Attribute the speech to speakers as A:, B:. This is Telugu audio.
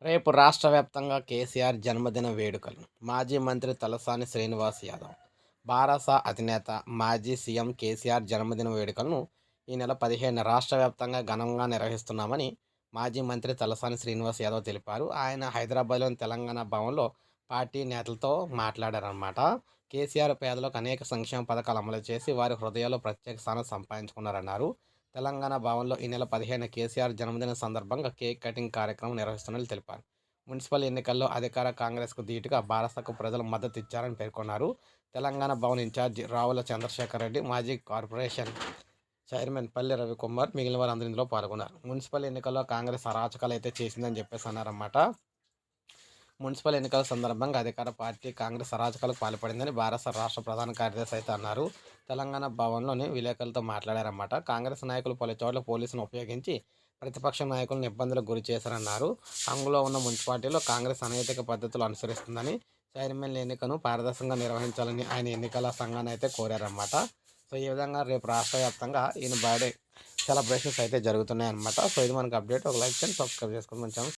A: రేపు రాష్ట్ర వ్యాప్తంగా కేసీఆర్ జన్మదిన వేడుకలు. మాజీ మంత్రి తలసాని శ్రీనివాస్ యాదవ్. బారాస అధినేత, మాజీ సీఎం కేసీఆర్ జన్మదిన వేడుకలను ఈ నెల 15న రాష్ట్ర వ్యాప్తంగా ఘనంగా నిర్వహిస్తున్నామని మాజీ మంత్రి తలసాని శ్రీనివాస్ యాదవ్ తెలిపారు. ఆయన హైదరాబాద్లోని తెలంగాణ భవన్లో పార్టీ నేతలతో మాట్లాడారన్నమాట. కేసీఆర్ పేదలకు అనేక సంక్షేమ పథకాలు అమలు చేసి వారి హృదయాల్లో ప్రత్యేక స్థానం సంపాదించుకున్నారన్నారు. తెలంగాణ భవన్లో ఈ నెల 15న కేసీఆర్ జన్మదిన సందర్భంగా కేక్ కటింగ్ కార్యక్రమం నిర్వహిస్తున్నట్లు తెలిపారు. మున్సిపల్ ఎన్నికల్లో అధికార కాంగ్రెస్కు ధీటుగా బారాసకు ప్రజలు మద్దతు ఇచ్చారని పేర్కొన్నారు. తెలంగాణ భవన్ ఇన్ఛార్జి రావుల చంద్రశేఖర్ రెడ్డి, మాజీ కార్పొరేషన్ చైర్మన్ పల్లె రవికుమార్, మిగిలిన వారు అందరూ ఇందులో పాల్గొన్నారు. మున్సిపల్ ఎన్నికల్లో కాంగ్రెస్ అరాచకాలు అయితే చేసిందని చెప్పేసి అన్నారన్నమాట. మున్సిపల్ ఎన్నికల సందర్భంగా అధికార పార్టీ కాంగ్రెస్ అరాచకాలకు పాల్పడిందని బారాస రాష్ట్ర ప్రధాన కార్యదర్శి అయితే అన్నారు. తెలంగాణ భవన్లోని విలేకరులతో మాట్లాడారన్నమాట. కాంగ్రెస్ నాయకులు పలు చోట్ల పోలీసులను ఉపయోగించి ప్రతిపక్ష నాయకులను ఇబ్బందులకు గురి చేశారన్నారు. హంగులో ఉన్న మున్సిపాలిటీలో కాంగ్రెస్ అనైతిక పద్ధతులు అనుసరిస్తుందని, చైర్మన్ల ఎన్నికను పారదర్శకంగా నిర్వహించాలని ఆయన ఎన్నికల సంఘాన్ని అయితే కోరారన్నమాట. సో ఈ విధంగా రేపు రాష్ట్ర వ్యాప్తంగా ఈయన బర్త్డే సెలబ్రేషన్స్ అయితే జరుగుతున్నాయి అన్నమాట. సో ఇది మనకు అప్డేట్. ఒక లైక్ చేయండి, సబ్స్క్రైబ్ చేసుకోండి మన ఛానల్.